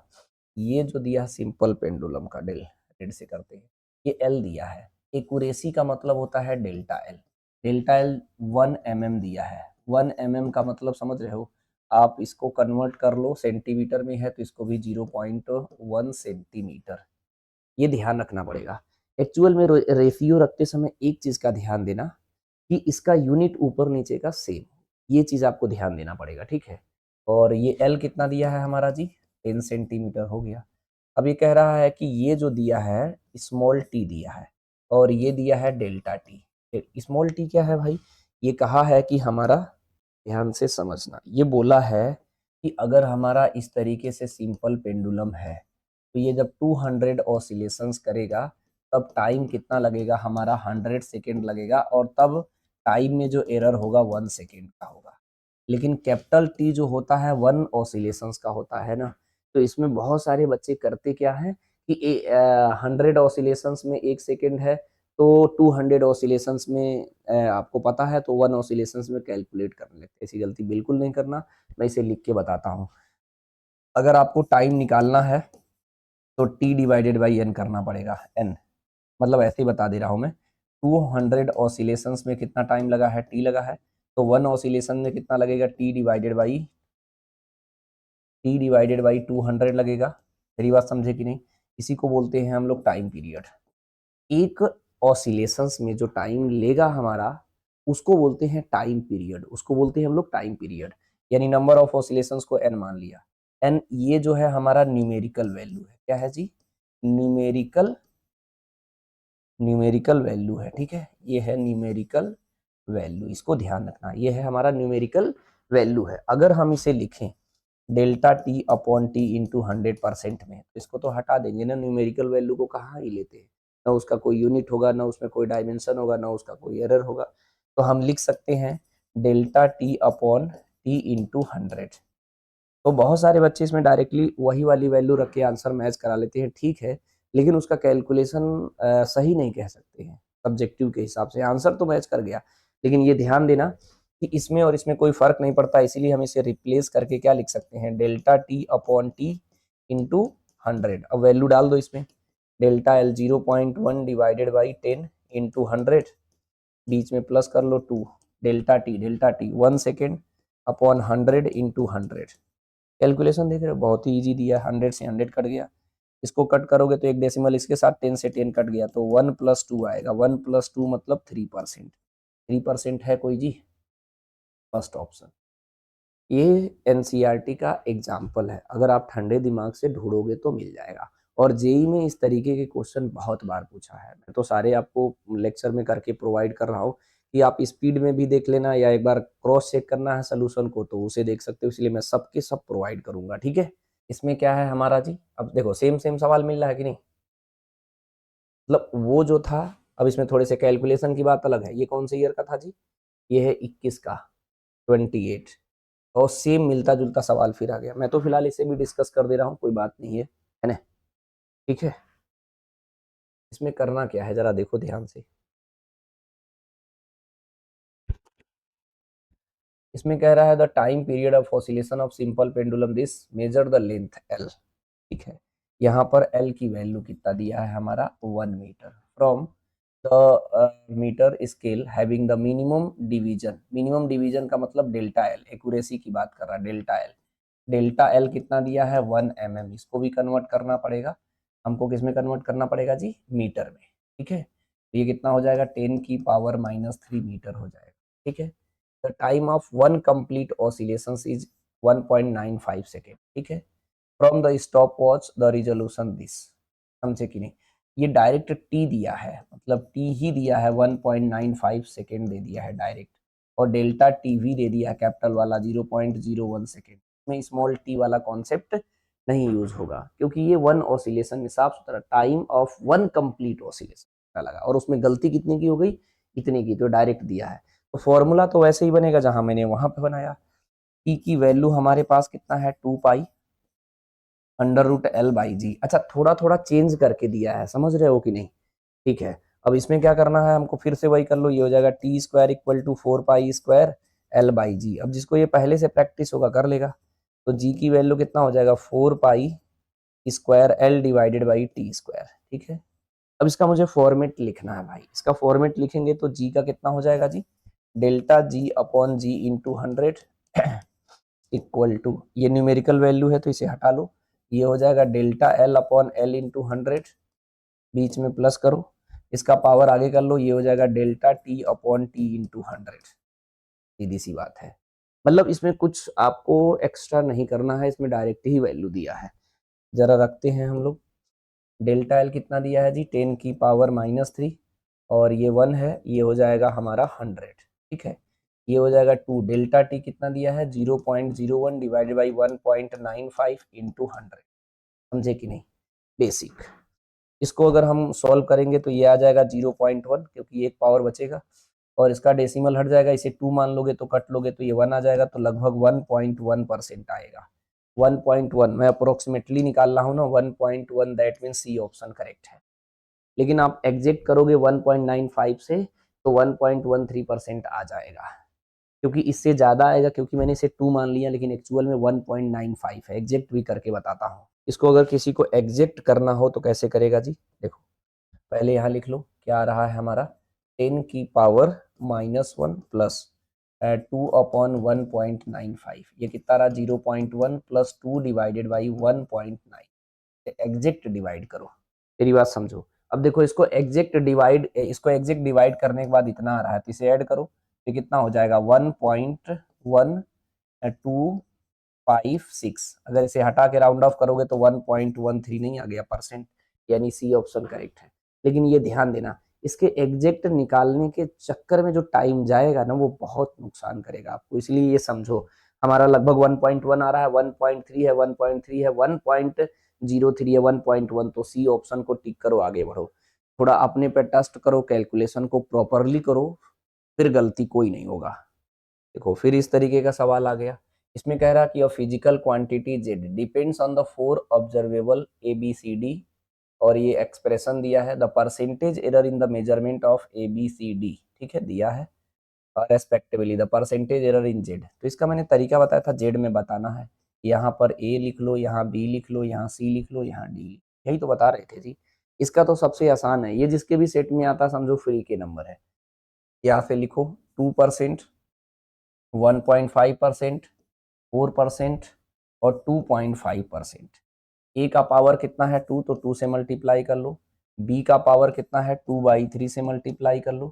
Speaker 1: ये जो दिया है सिंपल पेंडुलम का डेल से करते हैं, ये एल दिया है। एक्यूरेसी का मतलब होता है delta L. Delta L 1 mm दिया है। 1 mm का मतलब समझ रहे हो आप, इसको कन्वर्ट कर लो, सेंटीमीटर में है तो इसको भी 0.1 सेंटीमीटर। ये ध्यान रखना पड़ेगा। एक्चुअल में रेशियो रखते समय एक चीज का ध्यान देना कि इसका यूनिट ऊपर नीचे का सेम, ये चीज आपको ध्यान देना पड़ेगा, ठीक है। और ये एल कितना दिया है हमारा जी, 10 सेंटीमीटर हो गया। अब ये कह रहा है कि ये जो दिया है स्मॉल टी दिया है और ये दिया है डेल्टा टी। स्मॉल टी क्या है भाई, ये कहा है कि हमारा, ध्यान से समझना, ये बोला है कि अगर हमारा इस तरीके से सिंपल पेंडुलम है तो ये जब 200 ऑसिलेशंस करेगा तब टाइम कितना लगेगा हमारा, 100 सेकेंड लगेगा, और तब टाइम में जो एरर होगा 1 सेकेंड का होगा। लेकिन कैपिटल टी जो होता है 1 ऑसिलेशंस का होता है ना, तो इसमें बहुत सारे बच्चे करते क्या है कि 100 ऑसिलेशंस में 1 सेकेंड है तो 200 ऑसिलेशंस में आपको पता है तो 1 ऑसिलेशंस में कैलकुलेट करने लगते। ऐसी गलती बिल्कुल नहीं करना, मैं इसे लिख के बताता हूँ। अगर आपको टाइम निकालना है तो t डिवाइडेड बाई n करना पड़ेगा। n मतलब ऐसे ही बता दे रहा हूँ मैं, 200 ऑसिलेशंस में कितना टाइम लगा है, t लगा है, तो 1 ऑसिलेशन में कितना लगेगा, t डिवाइडेड बाई 200 लगेगा। मेरी बात समझे कि नहीं। इसी को बोलते हैं हम लोग टाइम पीरियड। एक ऑसिलेशंस में जो टाइम लेगा हमारा उसको बोलते हैं टाइम पीरियड, उसको बोलते हैं हम लोग टाइम पीरियड। यानी नंबर ऑफ ऑसिलेशंस को n मान लिया। n ये जो है हमारा न्यूमेरिकल वैल्यू है, क्या है जी, न्यूमेरिकल वैल्यू है, ठीक है। ये है न्यूमेरिकल वैल्यू, इसको ध्यान रखना, ये है हमारा न्यूमेरिकल वैल्यू है। अगर हम इसे लिखें delta T upon T into 100% में, तो इसको तो हटा देंगे ना, न्यूमेरिकल वैल्यू को कहाँ ही लेते हैं, ना उसका कोई यूनिट होगा, ना उसमें कोई डायमेंशन होगा, ना उसका कोई एरर होगा। तो हम लिख सकते हैं delta T upon T into 100। तो बहुत सारे बच्चे इसमें डायरेक्टली वही वाली वैल्यू रख के आंसर मैच करा लेते हैं, ठीक है, लेकिन उसका कैलकुलेशन सही नहीं कह सकते हैं। सब्जेक्टिव के हिसाब से आंसर तो मैच कर गया, लेकिन ये ध्यान देना कि इसमें और इसमें कोई फर्क नहीं पड़ता, इसीलिए हम इसे रिप्लेस करके क्या लिख सकते हैं, delta T upon T into 100। अब वैल्यू डाल दो इसमें, delta L 0.1 divided by 10 into 100, बीच में प्लस कर लो 2, delta T 1 second upon 100 into 100। Calculation देख रहे हो, बहुत ही ईजी दिया है, 100 से 100 कट गया, इसको कट करोगे तो एक डेसिमल इसके साथ, 10 से 10 कट गया तो 1+2 आएगा, 1+2 मतलब 3%। 3% है कोई जी, फर्स्ट ऑप्शन। ये एनसीईआरटी का एग्जाम्पल है, अगर आप ठंडे दिमाग से ढूंढोगे तो मिल जाएगा। और जेई में इस तरीके के क्वेश्चन बहुत बार पूछा है, मैं तो सारे आपको लेक्चर में करके प्रोवाइड कर रहा हूँ कि आप स्पीड में भी देख लेना, या एक बार क्रॉस चेक करना है सोल्यूशन को तो उसे देख सकते हो, इसलिए मैं सबके सब प्रोवाइड करूंगा, ठीक है। इसमें क्या है हमारा जी, अब देखो सेम सेम सवाल मिल रहा है कि नहीं, मतलब वो जो था, अब इसमें थोड़े से कैलकुलेशन की बात अलग है। ये कौन से ईयर का था जी, ये है 21 का, 28, और सेम मिलता जुलता सवाल फिर आ गया। मैं तो फिलहाल इसे भी डिस्कस कर दे रहा हूँ, कोई बात नहीं है ना, ठीक है। इसमें करना क्या है जरा देखो ध्यान से, इसमें कह रहा है the time period of oscillation of simple pendulum this measure the length L, ठीक है। यहाँ पर एल की वैल्यू कितना दिया है हमारा 1 metre from the metre scale having the minimum division का मतलब डेल्टा एल, एक्यूरेसी की बात कर रहा है, डेल्टा एल कितना दिया है 1 mm, इसको भी कन्वर्ट करना पड़ेगा हमको, किस में कन्वर्ट करना पड़ेगा जी, मीटर में, ठीक है। तो ये कितना हो जाएगा 10⁻³ मीटर हो जाएगा, ठीक है। The time of one complete oscillation is 1.95 second, ठीक है। From the stop watch the resolution this, समझे कि नहीं, ये डायरेक्ट टी दिया है, मतलब टी ही दिया है, 1.95 सेकेंड दे दिया है डायरेक्ट, और डेल्टा टीवी दे दिया है कैपिटल वाला 0.01 सेकेंड में, स्मॉल टी वाला कॉन्सेप्ट नहीं यूज होगा, क्योंकि ये वन ऑसिलेशन में साफ सुथरा time of one complete oscillation लगा, और उसमें गलती कितने की हो गई, इतने की, तो डायरेक्ट दिया है। तो फॉर्मूला तो वैसे ही बनेगा जहां मैंने वहां पे बनाया, टी की वैल्यू हमारे पास कितना है 2π√L/g। अच्छा थोड़ा थोड़ा चेंज करके दिया है, समझ रहे हो कि नहीं, ठीक है। अब इसमें क्या करना है हमको, फिर से वही कर लो, ये हो जाएगा t² = 4π² L/g। अब जिसको ये पहले से प्रैक्टिस होगा कर लेगा, तो g की वैल्यू कितना हो जाएगा 4π² L डिवाइडेड बाई t², ठीक है। अब इसका मुझे फॉर्मेट लिखना है भाई, इसका फॉर्मेट लिखेंगे तो g का कितना हो जाएगा जी, delta g upon g into 100 equal to, ये न्यूमेरिकल वैल्यू है तो इसे हटा लो, ये हो जाएगा delta L upon L into 100, बीच में प्लस करो, इसका पावर आगे कर लो, ये हो जाएगा delta T upon T into 100। सीधी सी बात है, मतलब इसमें कुछ आपको एक्स्ट्रा नहीं करना है, इसमें डायरेक्ट ही वैल्यू दिया है। जरा रखते हैं हम लोग, डेल्टा एल कितना दिया है जी 10⁻³ और ये 1 है, ये हो जाएगा हमारा 100, ठीक है। ये हो जाएगा 2, डेल्टा टी कितना दिया है 0.01 डिवाइडेड बाई 1.95 इंटू 100, समझे कि नहीं, बेसिक। इसको अगर हम सॉल्व करेंगे तो ये आ जाएगा 0.1, क्योंकि एक पावर बचेगा, और इसका डेसिमल हट जाएगा, इसे 2 मान लोगे तो कट लोगे तो ये 1 आ जाएगा, तो लगभग 1.1% आएगा। 1.1 मैं अप्रोक्सीमेटली निकाल रहा हूँ ना, 1.1, that mean C option correct है। लेकिन आप एग्जैक्ट करोगे 1.95 से तो 1.13% आ जाएगा, क्योंकि इससे ज्यादा आएगा, क्योंकि मैंने इसे 2 मान लिया, लेकिन एक्चुअल में 1.95 है। एग्जैक्ट भी करके बताता हूँ, इसको अगर किसी को एग्जैक्ट करना हो तो कैसे करेगा जी, देखो पहले यहाँ लिख लो क्या आ रहा है हमारा 10⁻⁻1 प्लस 2/1.95, ये कितना रहा 0.1 plus 2 divided by 1.9, exact divide करो, मेरी बात समझो। अब देखो इसको एग्जैक्ट डिवाइड करने के बाद इतना आ रहा है, तो इसे ऐड करो, तो कितना हो जाएगा 1.1256। अगर इसे हटा के राउंड ऑफ करोगे तो 1.13 नहीं आ गया परसेंट, यानी सी ऑप्शन करेक्ट है। लेकिन ये ध्यान देना, इसके एग्जैक्ट निकालने के चक्कर में जो टाइम जाएगा ना वो बहुत नुकसान करेगा आपको, इसलिए ये समझो हमारा लगभग 1.1 आ रहा है, 1.3 है, 1.3 है, 1.03 है, 1.1, तो सी ऑप्शन को टिक करो, आगे बढ़ो। थोड़ा अपने पे टेस्ट करो, कैलकुलेशन को प्रॉपरली करो, फिर गलती कोई नहीं होगा। देखो फिर इस तरीके का सवाल आ गया, इसमें कह रहा कि a physical quantity Z depends on the 4 observable A B C D, और ये एक्सप्रेशन दिया है the percentage error in the measurement of A B C D, ठीक है, दिया है, respectively the percentage error in Z. तो इसका मैंने तरीका बताया था जेड में बताना है, यहाँ पर ए लिख लो, यहाँ बी लिख लो, यहाँ सी लिख लो, यहाँ डी, यही तो बता रहे थे जी। इसका तो सबसे आसान है, ये जिसके भी सेट में आता समझो फ्री के नंबर है। यहाँ से लिखो 2%, 1.5%, 4% और 2.5%। ए का पावर कितना है 2, तो 2 से मल्टीप्लाई कर लो। बी का पावर कितना है 2/3 से मल्टीप्लाई कर लो।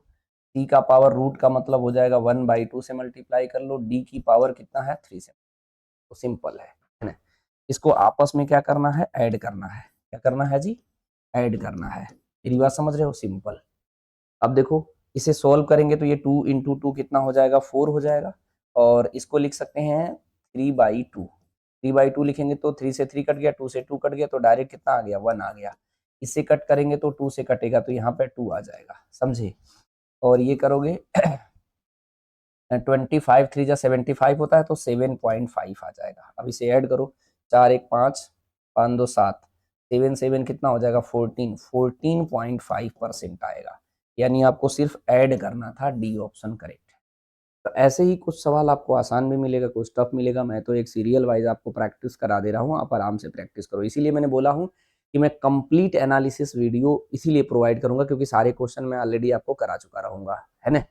Speaker 1: सी का पावर रूट का मतलब हो जाएगा 1/2 से मल्टीप्लाई कर लो। डी की पावर कितना है 3 से। तो सिंपल है ना। इसको आपस में क्या करना है, ऐड करना है। क्या करना है जी, ऐड करना है। मेरी बात समझ रहे हो, सिंपल। अब देखो इसे सोल्व करेंगे तो ये 2 इंटू 2 कितना हो जाएगा 4 हो जाएगा, और इसको लिख सकते हैं 3/2। 3/2 लिखेंगे तो 3 से 3 कट गया, 2 से 2 कट गया, तो डायरेक्ट कितना आ गया 1 आ गया। इससे कट करेंगे तो 2 से कटेगा तो यहाँ पे 2 आ जाएगा, समझे। और ये करोगे 25 3 जा 75 होता है तो 7.5 आ जाएगा। अब इसे ऐड करो, 4 1 5, 5 2 7, 7 7 कितना हो जाएगा 14, 14.5% आएगा। यानी आपको सिर्फ ऐड करना था, डी ऑप्शन करेक्ट है। तो ऐसे ही कुछ सवाल आपको आसान भी मिलेगा, कुछ टफ मिलेगा। मैं तो एक सीरियल वाइज आपको प्रैक्टिस करा दे रहा हूँ, आप आराम से प्रैक्टिस करो। इसीलिए मैंने बोला हूँ कि मैं कंप्लीट एनालिसिस वीडियो इसीलिए प्रोवाइड करूंगा क्योंकि सारे क्वेश्चन मैं ऑलरेडी आपको करा चुका रहूंगा, है ना।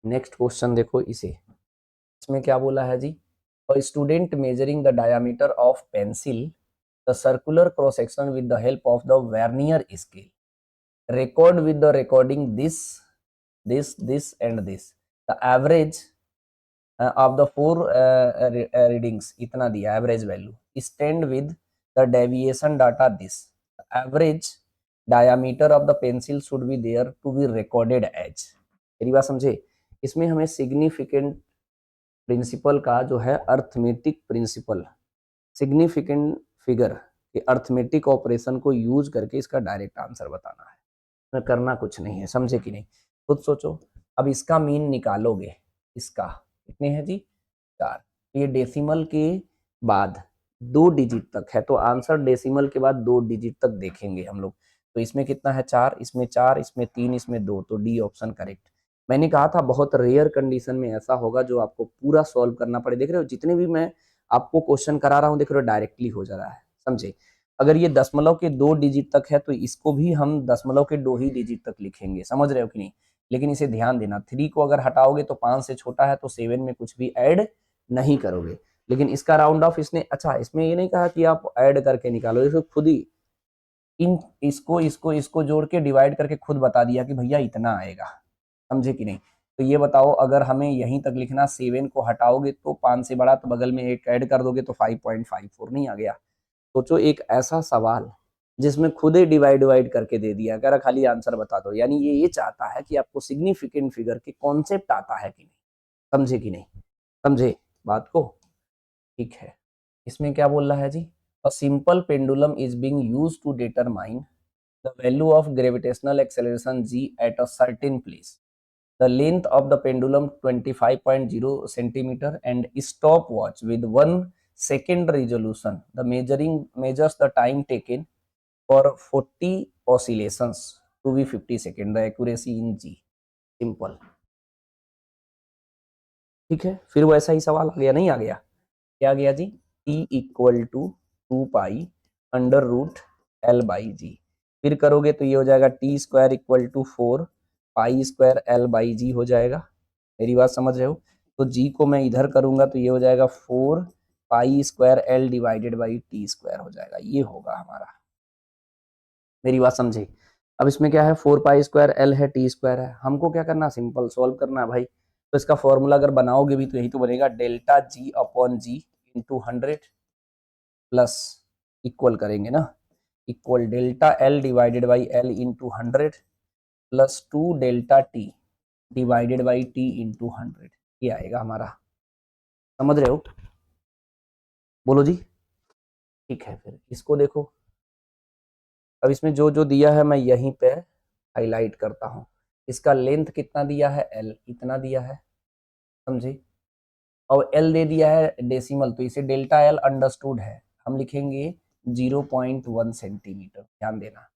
Speaker 1: नेक्स्ट क्वेश्चन देखो इसे, इसमें क्या बोला है जी, a student measuring the diameter of pencil the circular cross section with the help of the vernier scale record with the recording this and this the average of the four readings इतना दिया average value stand with the deviation data this the average diameter of the pencil should be there to be recorded as। मेरी बात समझे, इसमें हमें significant principal का जो है अर्थमेटिक प्रिंसिपल, सिग्निफिकेंट फिगर के अर्थमेटिक ऑपरेशन को यूज करके इसका डायरेक्ट आंसर बताना है। करना कुछ नहीं है, समझे कि नहीं, खुद सोचो। अब इसका मीन निकालोगे, इसका कितने हैं जी 4, ये डेसिमल के बाद 2 डिजिट तक है तो आंसर डेसिमल के बाद 2 डिजिट तक देखेंगे हम लोग। तो इसमें कितना है 4, इसमें 4, इसमें 3, इसमें 2, तो डी ऑप्शन करेक्ट। मैंने कहा था बहुत रेयर कंडीशन में ऐसा होगा जो आपको पूरा सॉल्व करना पड़े। देख रहे हो जितने भी मैं आपको क्वेश्चन करा रहा हूँ, देख रहे हो डायरेक्टली हो जा रहा है, समझे। अगर ये दशमलव के 2 डिजिट तक है तो इसको भी हम दशमलव के 2 ही डिजिट तक लिखेंगे, समझ रहे हो कि नहीं। लेकिन इसे ध्यान देना, 3 को अगर हटाओगे तो 5 से छोटा है तो 7 में कुछ भी ऐड नहीं करोगे। लेकिन इसका राउंड ऑफ इसने, अच्छा इसमें ये नहीं कहा कि आप ऐड करके निकालो, इसको खुद ही इन इसको इसको इसको जोड़ के डिवाइड करके खुद बता दिया कि भैया इतना आएगा, समझे कि नहीं। तो ये बताओ अगर हमें यहीं तक लिखना 7 को हटाओगे तो 5 से बड़ा, तो बगल में एक ऐड कर दोगे तो 5.54 नहीं आ गया। सोचो एक ऐसा सवाल जिसमें खुद ही डिवाइड करके दे दिया, कह रहा खाली आंसर बता दो। यानी ये चाहता है कि आपको सिग्निफिकेंट फिगर के कॉन्सेप्ट आता है कि नहीं, समझे कि नहीं, समझे बात को, ठीक है। इसमें क्या बोल रहा है जी, a simple pendulum is being used to determine the value of gravitational acceleration g at a certain place. The length of the pendulum 25.0 centimeter and stopwatch with 1 second resolution. The measuring measures the time taken for 40 oscillations to be 50 second. The accuracy in G. Simple. ठीक है, फिर वैसा ही सवाल आ गया, नहीं आ गया, क्या आ गया जी, T equal to 2 pi under root L/G। फिर करोगे तो ये हो जाएगा T square equal to 4 pi square L/G हो जाएगा। मेरी बात समझ रहे हो। तो G को मैं इधर करूंगा तो ये हो जाएगा 4 pi square L divided by T square हो जाएगा, ये होगा हमारा। मेरी बात समझे। अब इसमें क्या है 4 पाई स्क्वायर L है, T स्क्वायर है, हमको क्या करना सिंपल सॉल्व करना है भाई। तो इसका फॉर्मूला अगर बनाओगे भी तो यही तो बनेगा, delta G upon G into 100 plus equal करेंगे ना, equal delta L divided by L into 100 plus 2 delta T divided by T into 100, ये आएगा हमारा, समझ रहे हो, बोलो जी। ठीक है, फिर इसको देखो। अब इसमें जो जो दिया है मैं यहीं पे हाईलाइट करता हूँ। इसका लेंथ कितना दिया है L, इतना दिया है, समझे। और L दे दिया है डेसिमल तो इसे डेल्टा L अंडरस्टूड है, हम लिखेंगे 0.1 सेंटीमीटर। ध्यान देना,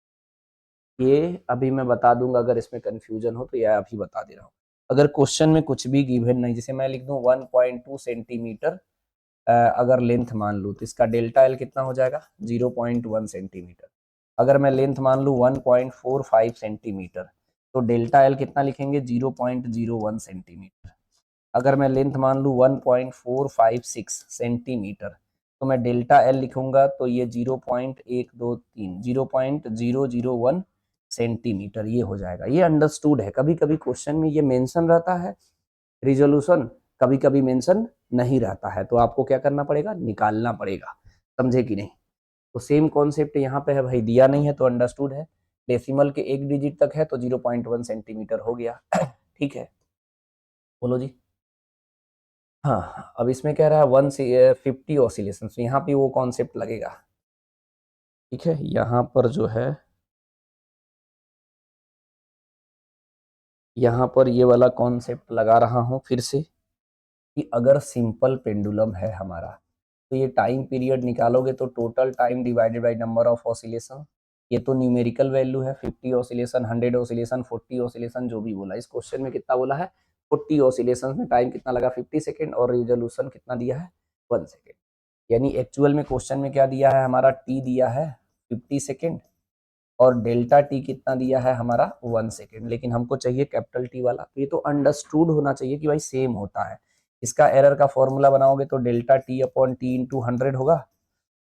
Speaker 1: ये अभी मैं बता दूंगा, अगर इसमें कंफ्यूजन हो तो यह अभी बता दे रहा हूँ। अगर क्वेश्चन में कुछ भी गिवन नहीं, जैसे मैं लिख दूं 1.2 सेंटीमीटर अगर लेंथ मान लूँ तो इसका डेल्टा एल कितना हो जाएगा 0.1 सेंटीमीटर। अगर मैं लेंथ मान लूँ 1.45 सेंटीमीटर तो डेल्टा एल कितना लिखेंगे 0.01 सेंटीमीटर। अगर मैं लेंथ मान लूँ 1.456 सेंटीमीटर तो मैं डेल्टा एल लिखूंगा तो ये 0.123 0.001 सेंटीमीटर ये हो जाएगा। ये अंडरस्टूड है। कभी कभी क्वेश्चन में ये मेंशन रहता है रिजोल्यूशन, कभी कभी मेंशन नहीं रहता है, तो आपको क्या करना पड़ेगा, निकालना पड़ेगा। समझे कि नहीं? तो सेम कॉन्सेप्ट यहाँ पे है भाई, दिया नहीं है तो अंडरस्टूड है, डेसिमल के एक डिजिट तक है तो 0.1 सेंटीमीटर हो गया। ठीक है, बोलो जी। हाँ, अब इसमें कह रहा है 150 ऑसिलेशन, यहाँ पे वो कॉन्सेप्ट लगेगा। ठीक है, यहाँ पर जो है, यहाँ पर ये वाला कॉन्सेप्ट लगा रहा हूँ फिर से कि अगर सिंपल पेंडुलम है हमारा तो ये टाइम पीरियड निकालोगे तो total time divided by number of oscillation, ये तो न्यूमेरिकल वैल्यू है, 50 ऑसिलेशन, 100 ऑसिलेशन, 40 ऑसिलेशन, जो भी बोला। इस क्वेश्चन में कितना बोला है 40 ऑसिलेशन में टाइम कितना लगा 50 सेकेंड और रिजोल्यूशन कितना दिया है 1 सेकेंड। यानी एक्चुअल में क्वेश्चन में क्या दिया है हमारा, टी दिया है 50 सेकेंड और डेल्टा टी कितना दिया है हमारा 1 सेकेंड, लेकिन हमको चाहिए कैपिटल टी वाला। तो ये तो अंडरस्टूड होना चाहिए कि भाई सेम होता है। इसका एरर का फॉर्मूला बनाओगे तो delta T upon T into 100 होगा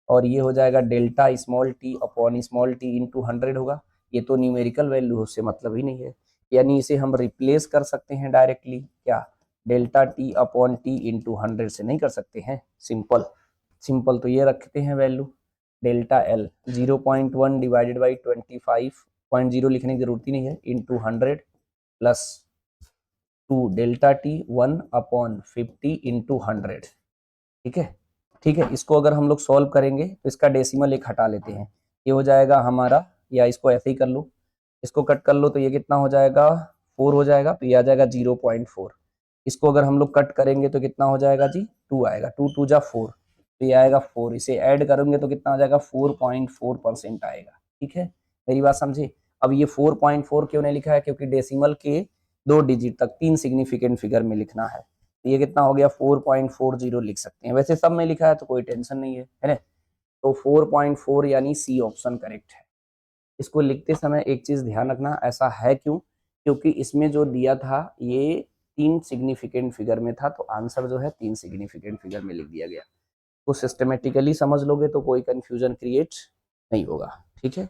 Speaker 1: और ये हो जाएगा delta small T upon small T into 100 होगा। ये तो न्यूमेरिकल वैल्यू, उससे मतलब ही नहीं है। यानी इसे हम रिप्लेस कर सकते हैं डायरेक्टली, क्या delta T upon T into 100 से नहीं कर सकते हैं? सिंपल सिंपल तो ये रखते हैं value delta L 0.1 divided by 25.0 लिखने की जरूरत ही नहीं है into 100 plus 2 delta T 1 upon 50 into 100। ठीक है, ठीक है। इसको अगर हम लोग सॉल्व करेंगे तो इसका डेसिमल एक हटा लेते हैं, ये हो जाएगा हमारा, या इसको ऐसे ही कर लो, इसको कट कर लो तो ये कितना हो जाएगा 4 हो जाएगा, तो ये आ जाएगा 0.4। इसको अगर हम लोग कट करेंगे तो कितना हो जाएगा जी 2 आएगा, 2 2 जा 4, तो ये आएगा 4। इसे ऐड करेंगे तो कितना आ जाएगा 4.4% आएगा। ठीक है, मेरी बात समझे? अब ये 4.4 क्यों नहीं लिखा है, क्योंकि डेसिमल के 2 डिजिट तक 3 सिग्निफिकेंट फिगर में लिखना है। तो ये कितना हो गया 4.40 लिख सकते हैं। वैसे सब में लिखा है तो कोई टेंशन नहीं है ना? तो 4.4 यानी सी ऑप्शन करेक्ट है। इसको लिखते समय एक चीज ध्यान रखना, ऐसा है क्यों, क्योंकि इसमें जो दिया था ये 3 सिग्निफिकेंट फिगर में था, तो आंसर जो है 3 सिग्निफिकेंट फिगर में लिख दिया गया। तो सिस्टमेटिकली समझ लोगे तो कोई कंफ्यूजन क्रिएट नहीं होगा। ठीक है,